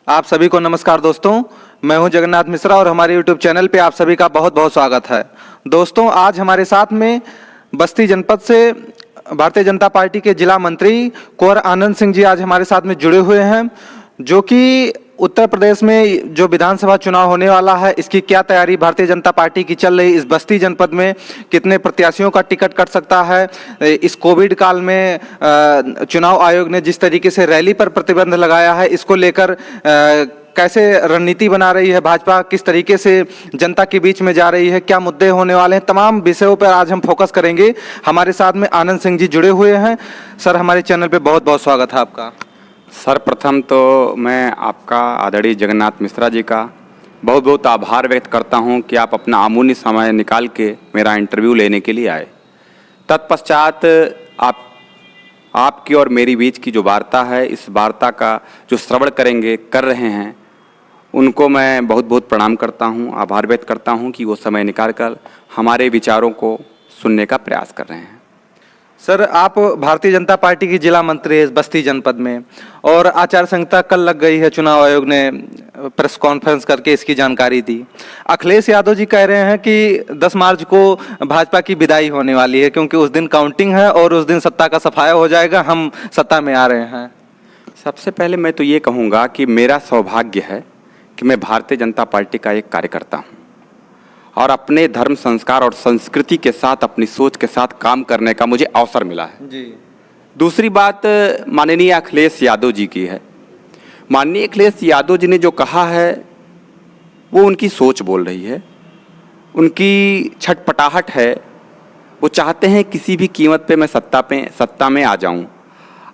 आप सभी को नमस्कार दोस्तों, मैं हूं जगन्नाथ मिश्रा और हमारे YouTube चैनल पे आप सभी का बहुत बहुत स्वागत है। दोस्तों, आज हमारे साथ में बस्ती जनपद से भारतीय जनता पार्टी के जिला मंत्री कुंवर आनंद सिंह जी आज हमारे साथ में जुड़े हुए हैं, जो कि उत्तर प्रदेश में जो विधानसभा चुनाव होने वाला है, इसकी क्या तैयारी भारतीय जनता पार्टी की चल रही, इस बस्ती जनपद में कितने प्रत्याशियों का टिकट कट सकता है, इस कोविड काल में चुनाव आयोग ने जिस तरीके से रैली पर प्रतिबंध लगाया है, इसको लेकर कैसे रणनीति बना रही है भाजपा, किस तरीके से जनता के बीच में जा रही है, क्या मुद्दे होने वाले हैं, तमाम विषयों पर आज हम फोकस करेंगे। हमारे साथ में आनंद सिंह जी जुड़े हुए हैं। सर, हमारे चैनल पे बहुत बहुत स्वागत है आपका। सर, प्रथम तो मैं आपका आदरणीय जगन्नाथ मिश्रा जी का बहुत बहुत आभार व्यक्त करता हूं कि आप अपना अमूल्य समय निकाल के मेरा इंटरव्यू लेने के लिए आए। तत्पश्चात आपकी और मेरी बीच की जो वार्ता है, इस वार्ता का जो श्रवण कर रहे हैं, उनको मैं बहुत बहुत प्रणाम करता हूं, आभार व्यक्त करता हूं कि वो समय निकाल कर हमारे विचारों को सुनने का प्रयास कर रहे हैं। सर, आप भारतीय जनता पार्टी की जिला मंत्री है बस्ती जनपद में, और आचार संहिता कल लग गई है, चुनाव आयोग ने प्रेस कॉन्फ्रेंस करके इसकी जानकारी दी। अखिलेश यादव जी कह रहे हैं कि 10 मार्च को भाजपा की विदाई होने वाली है, क्योंकि उस दिन काउंटिंग है और उस दिन सत्ता का सफाया हो जाएगा, हम सत्ता में आ रहे हैं। सबसे पहले मैं तो ये कहूँगा कि मेरा सौभाग्य है कि मैं भारतीय जनता पार्टी का एक कार्यकर्ता हूँ और अपने धर्म, संस्कार और संस्कृति के साथ, अपनी सोच के साथ काम करने का मुझे अवसर मिला है जी। दूसरी बात माननीय अखिलेश यादव जी की है। माननीय अखिलेश यादव जी ने जो कहा है वो उनकी सोच बोल रही है, उनकी छटपटाहट है। वो चाहते हैं किसी भी कीमत पे मैं सत्ता में आ जाऊं,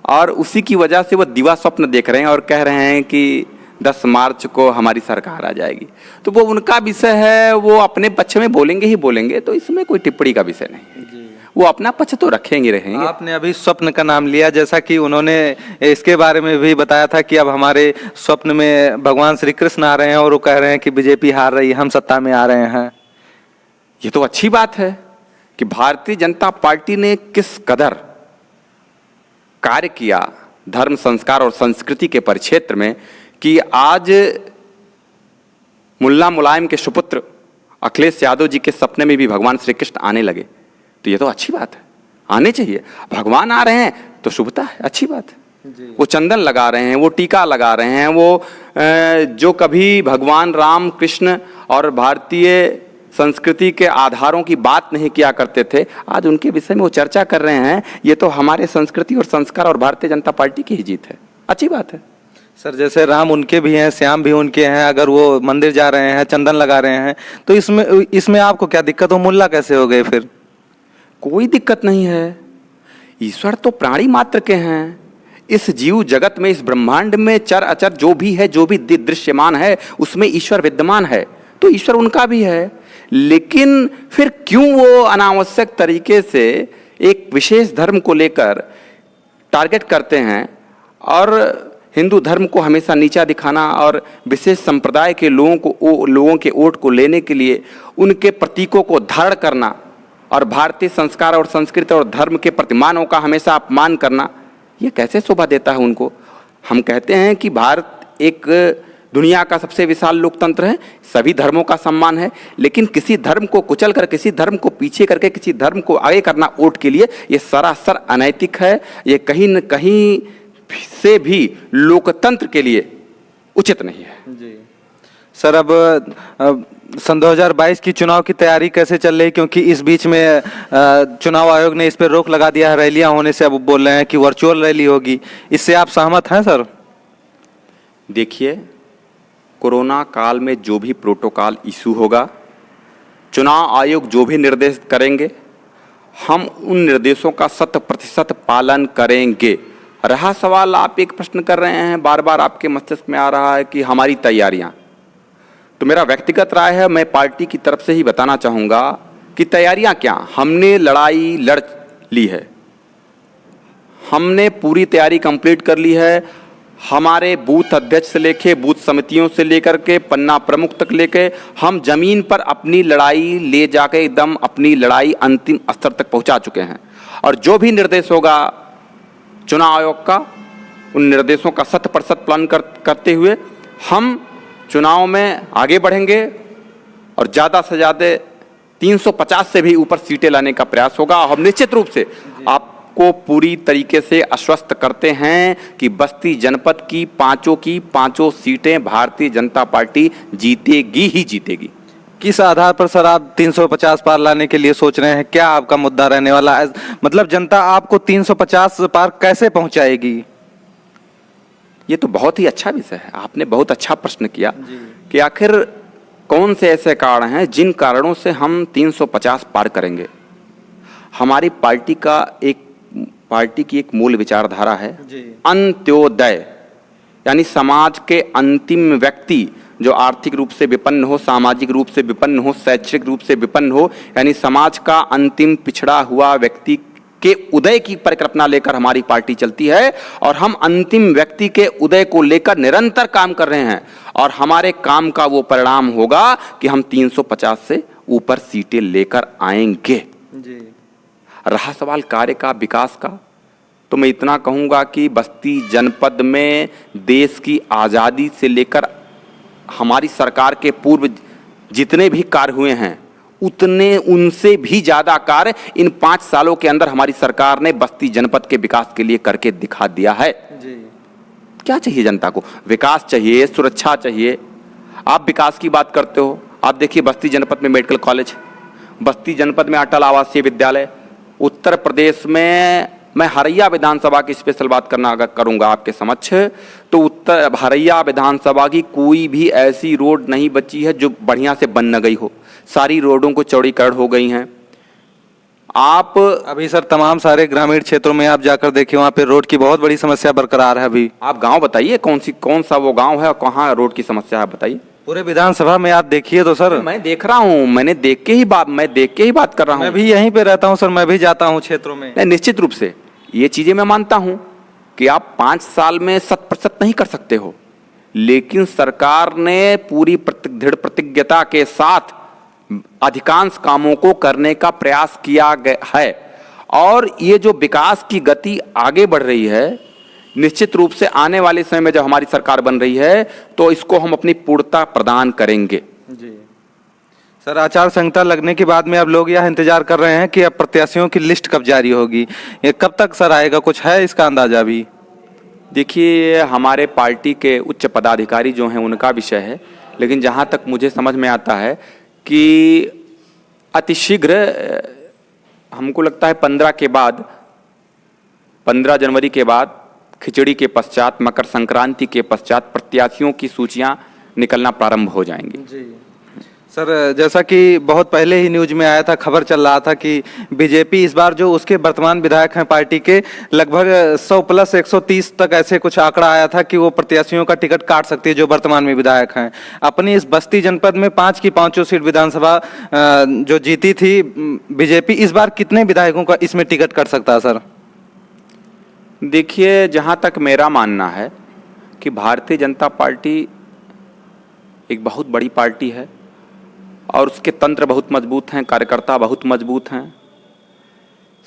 और उसी की वजह से वो दिवा स्वप्न देख रहे हैं और कह रहे हैं कि 10 मार्च को हमारी सरकार आ जाएगी। तो वो उनका विषय है, वो अपने पक्ष में बोलेंगे ही बोलेंगे, तो इसमें कोई टिप्पणी का विषय नहीं है। वो अपना पक्ष तो रहेंगे। आपने अभी स्वप्न का नाम लिया, जैसा कि उन्होंने इसके बारे में भी बताया था कि अब हमारे स्वप्न में भगवान श्री कृष्ण आ रहे हैं और वो कह रहे हैं कि बीजेपी हार रही है, हम सत्ता में आ रहे हैं। ये तो अच्छी बात है कि भारतीय जनता पार्टी ने किस कदर कार्य किया धर्म, संस्कार और संस्कृति के परिक्षेत्र में, कि आज मुल्ला मुलायम के सुपुत्र अखिलेश यादव जी के सपने में भी भगवान श्री कृष्ण आने लगे। तो ये तो अच्छी बात है, आने चाहिए। भगवान आ रहे हैं तो शुभता है, अच्छी बात है। वो चंदन लगा रहे हैं, वो टीका लगा रहे हैं, वो जो कभी भगवान राम, कृष्ण और भारतीय संस्कृति के आधारों की बात नहीं किया करते थे, आज उनके विषय में वो चर्चा कर रहे हैं। ये तो हमारे संस्कृति और संस्कार और भारतीय जनता पार्टी की ही जीत है, अच्छी बात है। सर, जैसे राम उनके भी हैं, श्याम भी उनके हैं, अगर वो मंदिर जा रहे हैं, चंदन लगा रहे हैं, तो इसमें आपको क्या दिक्कत हो? मुल्ला कैसे हो गए फिर? कोई दिक्कत नहीं है। ईश्वर तो प्राणी मात्र के हैं। इस जीव जगत में, इस ब्रह्मांड में चर अचर जो भी है, जो भी दृश्यमान है, उसमें ईश्वर विद्यमान है, तो ईश्वर उनका भी है। लेकिन फिर क्यों वो अनावश्यक तरीके से एक विशेष धर्म को लेकर टारगेट करते हैं और हिंदू धर्म को हमेशा नीचा दिखाना और विशेष संप्रदाय के लोगों के वोट को लेने के लिए उनके प्रतीकों को धारण करना और भारतीय संस्कार और संस्कृति और धर्म के प्रतिमानों का हमेशा अपमान करना, ये कैसे शोभा देता है उनको? हम कहते हैं कि भारत एक दुनिया का सबसे विशाल लोकतंत्र है, सभी धर्मों का सम्मान है, लेकिन किसी धर्म को कुचल कर, किसी धर्म को पीछे करके किसी धर्म को आगे करना वोट के लिए, ये सरासर अनैतिक है। ये कहीं न कहीं से भी लोकतंत्र के लिए उचित नहीं है। जी सर, अब सन 2022 की चुनाव की तैयारी कैसे चल रही? क्योंकि इस बीच में चुनाव आयोग ने इस पर रोक लगा दिया है रैलियां होने से, अब बोल रहे हैं कि वर्चुअल रैली होगी। इससे आप सहमत हैं सर? देखिए, कोरोना काल में जो भी प्रोटोकॉल इशू होगा, चुनाव आयोग जो भी निर्देश करेंगे, हम उन निर्देशों का 100% पालन करेंगे। रहा सवाल, आप एक प्रश्न कर रहे हैं, बार बार आपके मस्तिष्क में आ रहा है कि हमारी तैयारियां, तो मेरा व्यक्तिगत राय है, मैं पार्टी की तरफ से ही बताना चाहूँगा कि तैयारियां क्या, हमने लड़ाई लड़ ली है, हमने पूरी तैयारी कंप्लीट कर ली है। हमारे बूथ अध्यक्ष से लेके बूथ समितियों से लेकर के पन्ना प्रमुख तक लेके हम जमीन पर अपनी लड़ाई ले जाके एकदम अपनी लड़ाई अंतिम स्तर तक पहुंचा चुके हैं। और जो भी निर्देश होगा चुनाव आयोग का, उन निर्देशों का 100% पालन करते हुए हम चुनाव में आगे बढ़ेंगे और ज़्यादा से ज़्यादा 350 से भी ऊपर सीटें लाने का प्रयास होगा। हम निश्चित रूप से आपको पूरी तरीके से आश्वस्त करते हैं कि बस्ती जनपद की पांचों सीटें भारतीय जनता पार्टी जीतेगी ही जीतेगी। किस आधार पर सर आप 350 पार लाने के लिए सोच रहे हैं? क्या आपका मुद्दा रहने वाला है? मतलब जनता आपको 350 पार कैसे पहुंचाएगी? ये तो बहुत ही अच्छा विषय है, आपने बहुत अच्छा प्रश्न किया कि आखिर कौन से ऐसे कारण हैं जिन कारणों से हम 350 पार करेंगे। हमारी पार्टी की एक मूल विचारधारा है अंत्योदय, यानी समाज के अंतिम व्यक्ति जो आर्थिक रूप से विपन्न हो, सामाजिक रूप से विपन्न हो, शैक्षिक रूप से विपन्न हो, यानी समाज का अंतिम पिछड़ा हुआ व्यक्ति के उदय की परिकल्पना लेकर हमारी पार्टी चलती है और हम अंतिम व्यक्ति के उदय को लेकर निरंतर काम कर रहे हैं और हमारे काम का वो परिणाम होगा कि हम 350 से ऊपर सीटें लेकर आएंगे। रहा सवाल कार्य का, विकास का, तो मैं इतना कहूंगा कि बस्ती जनपद में देश की आज़ादी से लेकर हमारी सरकार के पूर्व जितने भी कार्य हुए हैं उतने उनसे भी ज़्यादा कार्य इन 5 सालों के अंदर हमारी सरकार ने बस्ती जनपद के विकास के लिए करके दिखा दिया है। क्या चाहिए जनता को? विकास चाहिए, सुरक्षा चाहिए। आप विकास की बात करते हो, आप देखिए बस्ती जनपद में मेडिकल कॉलेज, बस्ती जनपद में अटल आवासीय विद्यालय, उत्तर प्रदेश में मैं हरैया विधानसभा की स्पेशल बात करूंगा आपके समक्ष, तो उत्तर हरैया विधानसभा की कोई भी ऐसी रोड नहीं बची है जो बढ़िया से बन न गई हो। सारी रोडों को चौड़ीकरण हो गई हैं। आप अभी सर तमाम सारे ग्रामीण क्षेत्रों में आप जाकर देखिए, वहाँ पे रोड की बहुत बड़ी समस्या बरकरार है। अभी आप गांव बताइए कौन सा वो गांव है और कहाँ रोड की समस्या है, बताइए। पूरे विधानसभा में आप देखिए तो सर। मैं देख रहा हूँ, मैं देख के ही बात कर रहा हूँ। मैं भी यहीं पे रहता हूँ सर, मैं भी जाता हूँ क्षेत्रों में। निश्चित रूप से ये चीजें मैं मानता हूं कि आप 5 साल में 100% नहीं कर सकते हो, लेकिन सरकार ने पूरी दृढ़ प्रतिज्ञता के साथ अधिकांश कामों को करने का प्रयास किया गया है और ये जो विकास की गति आगे बढ़ रही है, निश्चित रूप से आने वाले समय में जब हमारी सरकार बन रही है तो इसको हम अपनी पूर्णता प्रदान करेंगे। जी सर, आचार संहिता लगने के बाद में अब लोग यह इंतजार कर रहे हैं कि अब प्रत्याशियों की लिस्ट कब जारी होगी, ये कब तक सर आएगा? कुछ है इसका अंदाजा भी? देखिए, हमारे पार्टी के उच्च पदाधिकारी जो हैं उनका विषय है, लेकिन जहां तक मुझे समझ में आता है कि अतिशीघ्र, हमको लगता है 15 जनवरी के बाद, खिचड़ी के पश्चात, मकर संक्रांति के पश्चात प्रत्याशियों की सूचियां निकलना प्रारंभ हो जाएंगी। जी सर, जैसा कि बहुत पहले ही न्यूज में आया था, खबर चल रहा था कि बीजेपी इस बार जो उसके वर्तमान विधायक हैं पार्टी के, लगभग 100 प्लस 130 तक ऐसे कुछ आंकड़ा आया था कि वो प्रत्याशियों का टिकट काट सकती है जो वर्तमान में विधायक हैं। अपनी इस बस्ती जनपद में 5 की 5 सीट विधानसभा जो जीती थी बीजेपी, इस बार कितने विधायकों का इसमें टिकट कट सकता है सर? देखिए, जहां तक मेरा मानना है कि भारतीय जनता पार्टी एक बहुत बड़ी पार्टी है और उसके तंत्र बहुत मजबूत हैं, कार्यकर्ता बहुत मजबूत हैं।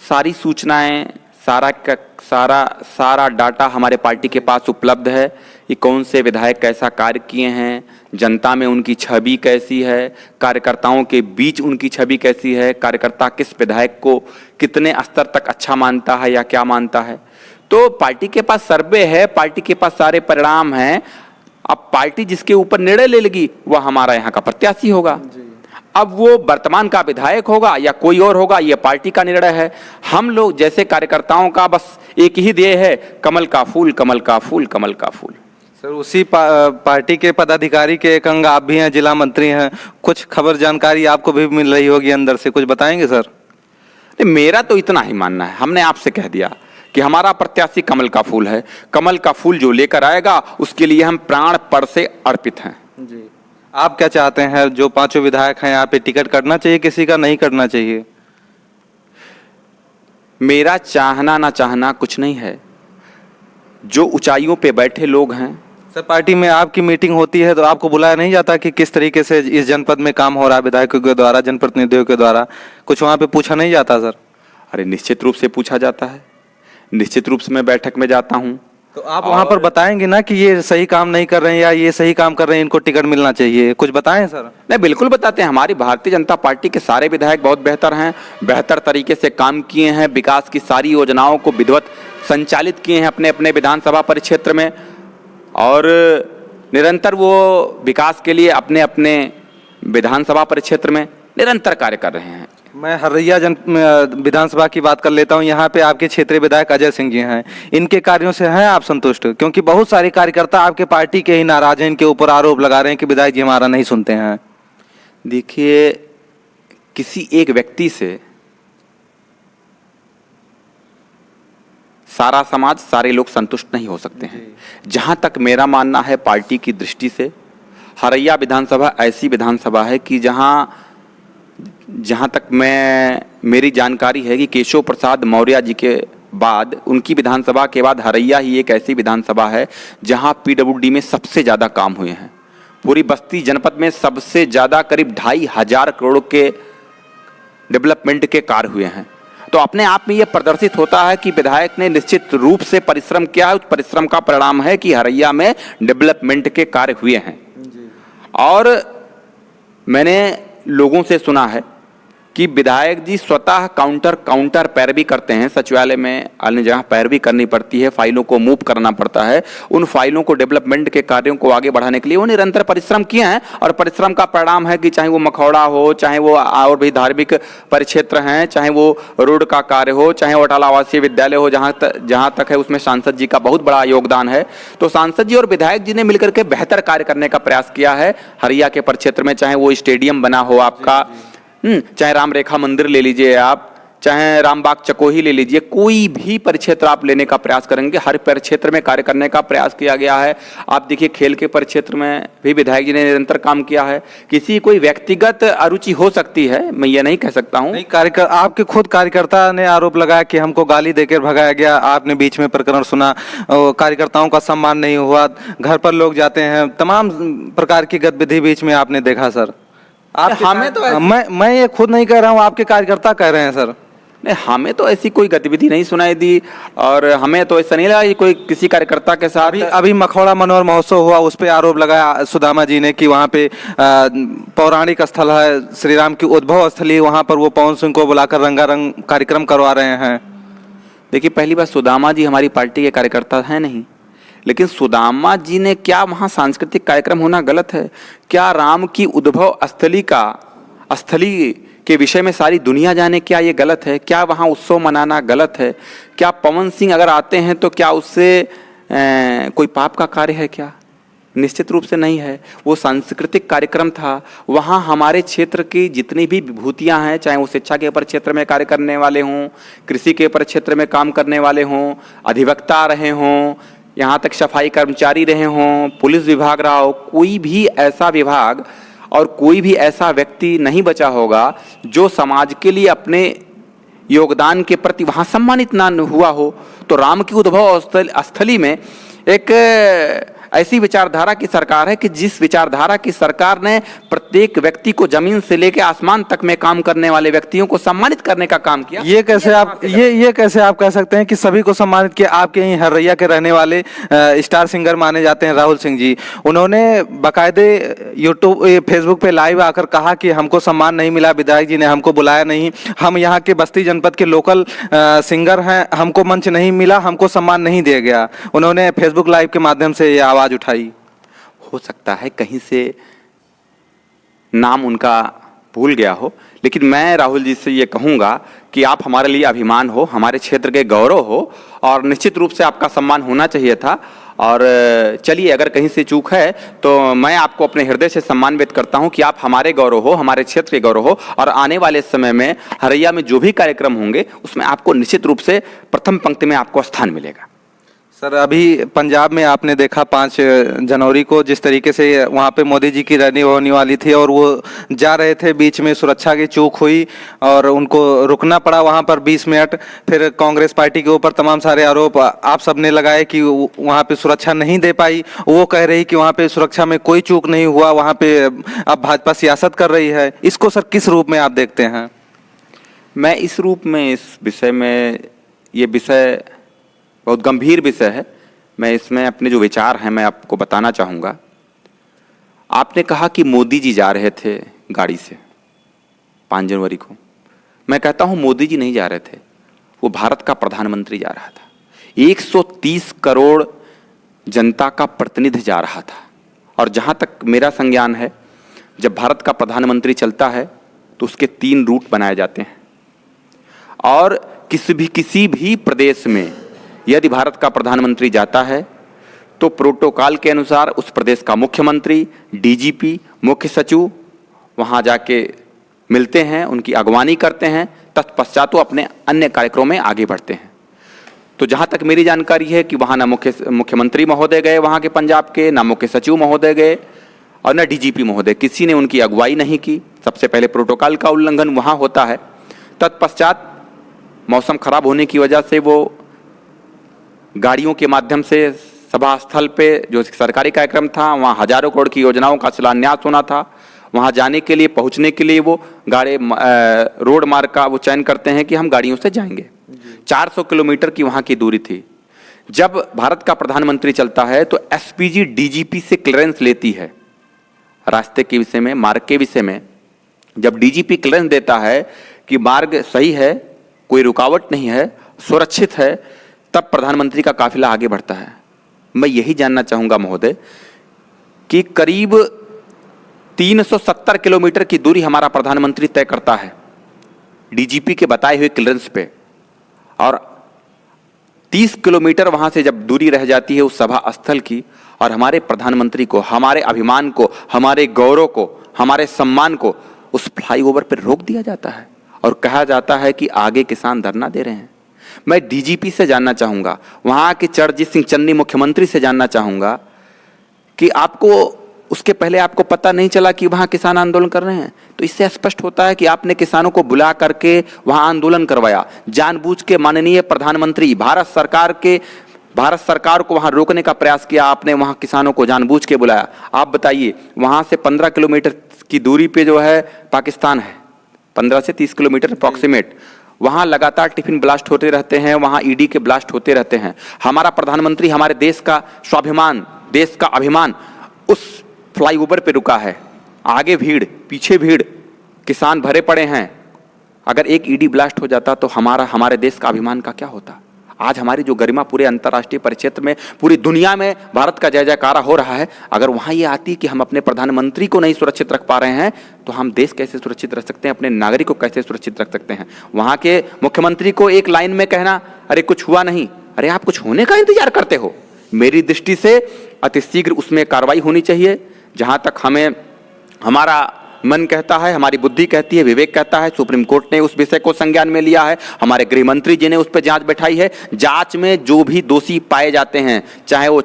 सारी सूचनाएं, सारा डाटा हमारे पार्टी के पास उपलब्ध है कि कौन से विधायक कैसा कार्य किए हैं, जनता में उनकी छवि कैसी है, कार्यकर्ताओं के बीच उनकी छवि कैसी है, कार्यकर्ता किस विधायक को कितने स्तर तक अच्छा मानता है या क्या मानता है। तो पार्टी के पास सर्वे है, पार्टी के पास सारे परिणाम हैं। अब पार्टी जिसके ऊपर निर्णय ले लेगी वह हमारा यहाँ का प्रत्याशी होगा। अब वो वर्तमान का विधायक होगा या कोई और होगा, ये पार्टी का निर्णय है। हम लोग जैसे कार्यकर्ताओं का बस एक ही ध्येय है, कमल का फूल, कमल का फूल, कमल का फूल। सर, उसी पार्टी के पदाधिकारी के एक अंग आप भी हैं, जिला मंत्री हैं, कुछ खबर जानकारी आपको भी मिल रही होगी अंदर से, कुछ बताएंगे सर? मेरा तो इतना ही मानना है, हमने आपसे कह दिया कि हमारा प्रत्याशी कमल का फूल है। कमल का फूल जो लेकर आएगा उसके लिए हम प्राण पर से अर्पित हैं। जी, आप क्या चाहते हैं? जो 5 विधायक हैं यहाँ पे, टिकट कटना चाहिए किसी का, नहीं कटना चाहिए? मेरा चाहना ना चाहना कुछ नहीं है। जो ऊंचाइयों पे बैठे लोग हैं। सर, पार्टी में आपकी मीटिंग होती है तो आपको बुलाया नहीं जाता कि किस तरीके से इस जनपद में काम हो रहा है विधायकों के द्वारा, जनप्रतिनिधियों के द्वारा? कुछ वहाँ पे पूछा नहीं जाता सर? अरे निश्चित रूप से पूछा जाता है, निश्चित रूप से मैं बैठक में जाता हूँ, तो आप वहाँ पर बताएंगे ना कि ये सही काम नहीं कर रहे हैं या ये सही काम कर रहे हैं, इनको टिकट मिलना चाहिए, कुछ बताएं सर। नहीं, बिल्कुल बताते हैं। हमारी भारतीय जनता पार्टी के सारे विधायक बहुत बेहतर हैं, बेहतर तरीके से काम किए हैं, विकास की सारी योजनाओं को विधिवत संचालित किए हैं अपने अपने विधानसभा परिक्षेत्र में, और निरंतर वो विकास के लिए अपने अपने विधानसभा परिक्षेत्र में निरंतर कार्य कर रहे हैं। मैं हरैया विधानसभा की बात कर लेता हूं। यहाँ पे आपके क्षेत्रीय विधायक अजय सिंह जी हैं, इनके कार्यों से हैं आप संतुष्ट? क्योंकि बहुत सारे कार्यकर्ता आपके पार्टी के ही नाराज हैं, इनके ऊपर आरोप लगा रहे हैं कि विधायक जी हमारा नहीं सुनते हैं। देखिए, किसी एक व्यक्ति से सारा समाज, सारे लोग संतुष्ट नहीं हो सकते हैं। जहां तक मेरा मानना है, पार्टी की दृष्टि से हरैया विधानसभा ऐसी विधानसभा है कि जहां तक मेरी जानकारी है कि केशव प्रसाद मौर्य जी के बाद, उनकी विधानसभा के बाद हरैया ही एक ऐसी विधानसभा है जहां पीडब्ल्यूडी में सबसे ज़्यादा काम हुए हैं। पूरी बस्ती जनपद में सबसे ज़्यादा करीब 2,500 करोड़ के डेवलपमेंट के कार्य हुए हैं। तो अपने आप में यह प्रदर्शित होता है कि विधायक ने निश्चित रूप से परिश्रम किया है। उस परिश्रम का परिणाम है कि हरैया में डेवलपमेंट के कार्य हुए हैं। और मैंने लोगों से सुना है कि विधायक जी स्वतः काउंटर पैरवी करते हैं। सचिवालय में अन्य जगह पैरवी करनी पड़ती है, फाइलों को मूव करना पड़ता है। उन फाइलों को, डेवलपमेंट के कार्यों को आगे बढ़ाने के लिए वो निरंतर परिश्रम किए हैं, और परिश्रम का परिणाम है कि चाहे वो मखौड़ा हो, चाहे वो और भी धार्मिक परिक्षेत्र हैं, चाहे वो रोड का कार्य हो, चाहे वो अटल आवासीय विद्यालय हो, जहाँ तक है उसमें सांसद जी का बहुत बड़ा योगदान है। तो सांसद जी और विधायक जी ने मिलकर के बेहतर कार्य करने का प्रयास किया है हरैया के परिक्षेत्र में। चाहे वो स्टेडियम बना हो आपका, चाहे राम रेखा मंदिर ले लीजिए आप, चाहे रामबाग चकोही ले लीजिए, कोई भी परिक्षेत्र आप लेने का प्रयास करेंगे, हर परिक्षेत्र में कार्य करने का प्रयास किया गया है। आप देखिए, खेल के परिक्षेत्र में भी विधायक जी ने निरंतर काम किया है। किसी कोई व्यक्तिगत अरुचि हो सकती है, मैं ये नहीं कह सकता हूँ। आपके खुद कार्यकर्ता ने आरोप लगाया कि हमको गाली देकर भगाया गया। आपने बीच में प्रकरण सुना, कार्यकर्ताओं का सम्मान नहीं हुआ, घर पर लोग जाते हैं, तमाम प्रकार की गतिविधि बीच में आपने देखा सर। हमें तो मैं ये खुद नहीं कह रहा हूँ, आपके कार्यकर्ता कह रहे हैं सर। नहीं, हमें तो ऐसी कोई गतिविधि नहीं सुनाई दी, और हमें तो ऐसा नहीं लगा कि कोई किसी कार्यकर्ता के साथ। अभी मखौड़ा मनोहर महोत्सव हुआ, उस पर आरोप लगाया सुदामा जी ने कि वहाँ पे पौराणिक स्थल है, श्री राम की उद्भव स्थली, वहाँ पर वो पवन सिंह को बुलाकर रंगारंग कार्यक्रम करवा रहे हैं। देखिए, पहली बात, सुदामा जी हमारी पार्टी के कार्यकर्ता हैं नहीं, लेकिन सुदामा जी ने क्या वहाँ सांस्कृतिक कार्यक्रम होना गलत है? क्या राम की उद्भव स्थली के विषय में सारी दुनिया जाने, क्या ये गलत है? क्या वहाँ उत्सव मनाना गलत है? क्या पवन सिंह अगर आते हैं तो क्या उससे कोई पाप का कार्य है क्या? निश्चित रूप से नहीं है। वो सांस्कृतिक कार्यक्रम था। वहाँ हमारे क्षेत्र की जितनी भी विभूतियाँ हैं, चाहे वो शिक्षा के परिक्षेत्र में कार्य करने वाले हों, कृषि के परिक्षेत्र में काम करने वाले हों, अधिवक्ता रहे हों, यहाँ तक सफाई कर्मचारी रहे हों, पुलिस विभाग रहा हो, कोई भी ऐसा विभाग और कोई भी ऐसा व्यक्ति नहीं बचा होगा जो समाज के लिए अपने योगदान के प्रति वहाँ सम्मानित ना हुआ हो। तो राम की उद्भव स्थली में एक ऐसी विचारधारा की सरकार है कि जिस विचारधारा की सरकार ने प्रत्येक व्यक्ति को जमीन से लेकर आसमान तक में काम करने वाले व्यक्तियों को सम्मानित करने का काम किया। ये कैसे आप कह सकते हैं कि सभी को सम्मानित किया? आपके यहीं हरैया के रहने वाले स्टार सिंगर माने जाते हैं राहुल सिंह जी, उन्होंने बाकायदे यूट्यूब फेसबुक पे लाइव आकर कहा कि हमको सम्मान नहीं मिला, विधायक जी ने हमको बुलाया नहीं, हम यहाँ के बस्ती जनपद के लोकल सिंगर हैं, हमको मंच नहीं मिला, हमको सम्मान नहीं दिया गया। उन्होंने फेसबुक लाइव के माध्यम से ये आवाज उठाई। हो सकता है कहीं से नाम उनका भूल गया हो, लेकिन मैं राहुल जी से ये कहूँगा कि आप हमारे लिए अभिमान हो, हमारे क्षेत्र के गौरव हो, और निश्चित रूप से आपका सम्मान होना चाहिए था। और चलिए, अगर कहीं से चूक है तो मैं आपको अपने हृदय से सम्मान व्यक्त करता हूं कि आप हमारे गौरव हो, हमारे क्षेत्र के गौरव हो, और आने वाले समय में हरैया में जो भी कार्यक्रम होंगे उसमें आपको निश्चित रूप से प्रथम पंक्ति में आपको स्थान मिलेगा। सर, अभी पंजाब में आपने देखा 5 जनवरी को जिस तरीके से वहाँ पे मोदी जी की रैली होने वाली थी और वो जा रहे थे, बीच में सुरक्षा की चूक हुई और उनको रुकना पड़ा वहाँ पर 20 मिनट। फिर कांग्रेस पार्टी के ऊपर तमाम सारे आरोप आप सबने लगाए कि वहाँ पे सुरक्षा नहीं दे पाई। वो कह रही कि वहाँ पे सुरक्षा में कोई चूक नहीं हुआ, वहाँ पे अब भाजपा सियासत कर रही है। इसको सर किस रूप में आप देखते हैं? मैं इस रूप में, इस विषय में, ये विषय बहुत गंभीर विषय है, मैं इसमें अपने जो विचार हैं मैं आपको बताना चाहूँगा। आपने कहा कि मोदी जी जा रहे थे गाड़ी से 5 जनवरी को। मैं कहता हूँ मोदी जी नहीं जा रहे थे, वो भारत का प्रधानमंत्री जा रहा था। 130 करोड़ जनता का प्रतिनिधि जा रहा था। और जहाँ तक मेरा संज्ञान है, जब भारत का प्रधानमंत्री चलता है तो उसके 3 रूट बनाए जाते हैं। और किसी भी प्रदेश में यदि भारत का प्रधानमंत्री जाता है तो प्रोटोकॉल के अनुसार उस प्रदेश का मुख्यमंत्री, डीजीपी, मुख्य सचिव वहाँ जाके मिलते हैं, उनकी अगवानी करते हैं, तत्पश्चात वो अपने अन्य कार्यक्रमों में आगे बढ़ते हैं। तो जहाँ तक मेरी जानकारी है कि वहाँ ना मुख्यमंत्री महोदय गए वहाँ के पंजाब के, ना मुख्य सचिव महोदय गए और ना डीजीपी महोदय, किसी ने उनकी अगुवाई नहीं की। सबसे पहले प्रोटोकॉल का उल्लंघन वहाँ होता है। तत्पश्चात मौसम खराब होने की वजह से वो गाड़ियों के माध्यम से सभा स्थल पे जो सरकारी कार्यक्रम था, वहाँ हजारों करोड़ की योजनाओं का शिलान्यास होना था, वहाँ जाने के लिए, पहुँचने के लिए वो रोड मार्ग का वो चयन करते हैं कि हम गाड़ियों से जाएंगे। 400 किलोमीटर की वहाँ की दूरी थी। जब भारत का प्रधानमंत्री चलता है तो एसपीजी डीजीपी से क्लियरेंस लेती है रास्ते के विषय में, मार्ग के विषय में। जब डीजीपी क्लियरेंस देता है कि मार्ग सही है, कोई रुकावट नहीं है, सुरक्षित है, तब प्रधानमंत्री का काफिला आगे बढ़ता है। मैं यही जानना चाहूँगा महोदय कि करीब 370 किलोमीटर की दूरी हमारा प्रधानमंत्री तय करता है डीजीपी के बताए हुए क्लियरेंस पे, और 30 किलोमीटर वहां से जब दूरी रह जाती है उस सभा स्थल की, और हमारे प्रधानमंत्री को, हमारे अभिमान को, हमारे गौरव को, हमारे सम्मान को उस फ्लाईओवर पर रोक दिया जाता है और कहा जाता है कि आगे किसान धरना दे रहे हैं। मैं डीजीपी से जानना चाहूँगा, वहाँ के चरणजीत सिंह चन्नी मुख्यमंत्री से जानना चाहूँगा कि आपको उसके पहले आपको पता नहीं चला कि वहाँ किसान आंदोलन कर रहे हैं? तो इससे स्पष्ट होता है कि आपने किसानों को बुला करके वहाँ आंदोलन करवाया, जानबूझ के माननीय प्रधानमंत्री भारत सरकार को वहाँ रोकने का प्रयास किया आपने, वहाँ किसानों को जानबूझ के बुलाया। आप बताइए, वहाँ से 15 किलोमीटर की दूरी पे जो है पाकिस्तान है, 15 से 30 किलोमीटर अप्रॉक्सीमेट। वहाँ लगातार टिफिन ब्लास्ट होते रहते हैं, वहाँ ईडी के ब्लास्ट होते रहते हैं। हमारा प्रधानमंत्री हमारे देश का स्वाभिमान, देश का अभिमान उस फ्लाईओवर पे रुका है। आगे भीड़, पीछे भीड़, किसान भरे पड़े हैं। अगर एक ईडी ब्लास्ट हो जाता तो हमारे देश का अभिमान का क्या होता? आज हमारी जो गरिमा पूरे अंतर्राष्ट्रीय परिक्षेत्र में, पूरी दुनिया में भारत का जय जयकारा हो रहा है, अगर वहाँ ये आती कि हम अपने प्रधानमंत्री को नहीं सुरक्षित रख पा रहे हैं तो हम देश कैसे सुरक्षित रख सकते हैं, अपने नागरिक को कैसे सुरक्षित रख सकते हैं? वहाँ के मुख्यमंत्री को एक लाइन में कहना, अरे कुछ हुआ नहीं, अरे आप कुछ होने का इंतजार करते हो। मेरी दृष्टि से अतिशीघ्र उसमें कार्रवाई होनी चाहिए। जहाँ तक हमें हमारा मन कहता है, हमारी बुद्धि कहती है, विवेक कहता है, सुप्रीम कोर्ट ने उस विषय को संज्ञान में लिया है, हमारे गृह मंत्री जी ने उस पर जांच बैठाई है। जांच में जो भी दोषी पाए जाते हैं, चाहे वो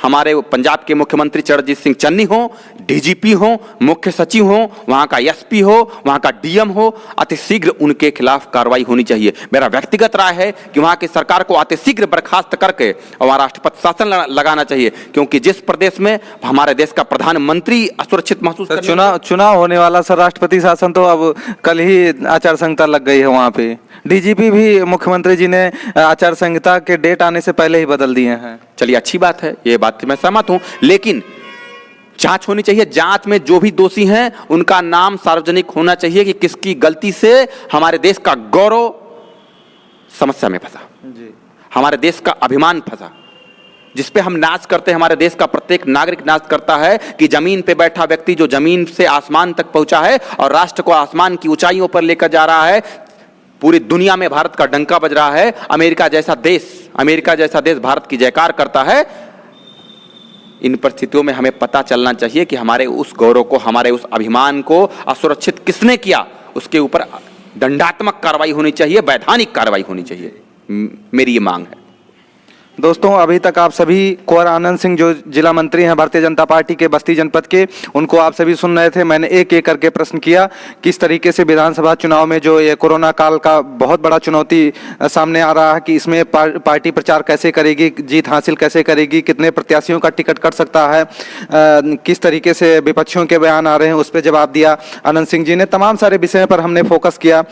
हमारे पंजाब के मुख्यमंत्री चरणजीत सिंह चन्नी हो, डीजीपी हो, मुख्य सचिव हो, वहाँ का एसपी हो, वहाँ का डीएम हो, अतिशीघ्र उनके खिलाफ कार्रवाई होनी चाहिए। मेरा व्यक्तिगत राय है कि वहाँ की सरकार को अतिशीघ्र बर्खास्त करके और राष्ट्रपति शासन लगाना चाहिए, क्योंकि जिस प्रदेश में हमारे देश का प्रधानमंत्री असुरक्षित महसूस चुनाव होने वाला सर, राष्ट्रपति शासन तो अब कल ही आचार संहिता लग गई है वहाँ पे। डीजीपी भी मुख्यमंत्री जी ने आचार संहिता के डेट आने से पहले ही बदल दिए हैं। चलिए अच्छी बात है, ये बात मैं सहमत हूं, लेकिन जांच होनी चाहिए। जांच में जो भी दोषी हैं उनका नाम सार्वजनिक होना चाहिए कि किसकी गलती से हमारे देश का गौरव समस्या में फंसा, हमारे देश का अभिमान फंसा, जिसपे हम नाच करते हैं। हमारे देश का प्रत्येक नागरिक नाच करता है कि जमीन पे बैठा व्यक्ति जो जमीन से आसमान तक पहुंचा है और राष्ट्र को आसमान की ऊंचाइयों पर लेकर जा रहा है। पूरी दुनिया में भारत का डंका बज रहा है। अमेरिका जैसा देश भारत की जयकार करता है। इन परिस्थितियों में हमें पता चलना चाहिए कि हमारे उस गौरव को, हमारे उस अभिमान को असुरक्षित किसने किया, उसके ऊपर दंडात्मक कार्रवाई होनी चाहिए, वैधानिक कार्रवाई होनी चाहिए। मेरी ये मांग है। दोस्तों, अभी तक आप सभी कुंवर आनंद सिंह जो जिला मंत्री हैं भारतीय जनता पार्टी के बस्ती जनपद के, उनको आप सभी सुन रहे थे। मैंने एक एक करके प्रश्न किया किस तरीके से विधानसभा चुनाव में जो ये कोरोना काल का बहुत बड़ा चुनौती सामने आ रहा है कि इसमें पार्टी प्रचार कैसे करेगी, जीत हासिल कैसे करेगी, कितने प्रत्याशियों का टिकट कट सकता है, किस तरीके से विपक्षियों के बयान आ रहे हैं, उस पर जवाब दिया आनंद सिंह जी ने। तमाम सारे विषयों पर हमने फोकस किया।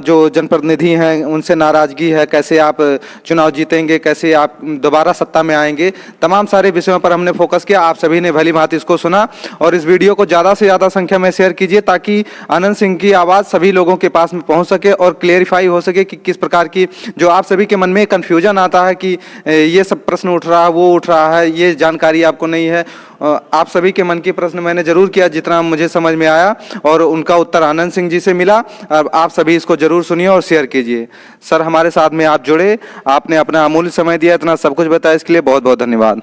जो जनप्रतिनिधि हैं उनसे नाराजगी है, कैसे आप चुनाव जीतेंगे, कैसे आप दोबारा सत्ता में आएंगे। तमाम सारे विषयों पर हमने फोकस किया। आप सभी ने भली भांति इसको सुना और इस वीडियो को ज़्यादा से ज़्यादा संख्या में शेयर कीजिए ताकि आनंद सिंह की आवाज़ सभी लोगों के पास में पहुंच सके और क्लियरिफाई हो सके कि किस प्रकार की जो आप सभी के मन में कन्फ्यूजन आता है कि ये सब प्रश्न उठ रहा है, वो उठ रहा है, ये जानकारी आपको नहीं है। आप सभी के मन के प्रश्न मैंने जरूर किया जितना मुझे समझ में आया और उनका उत्तर आनंद सिंह जी से मिला। अब आप सभी इसको जरूर सुनिए और शेयर कीजिए। सर, हमारे साथ में आप जुड़े, आपने अपना अमूल्य समय दिया, इतना सब कुछ बताया, इसके लिए बहुत बहुत धन्यवाद।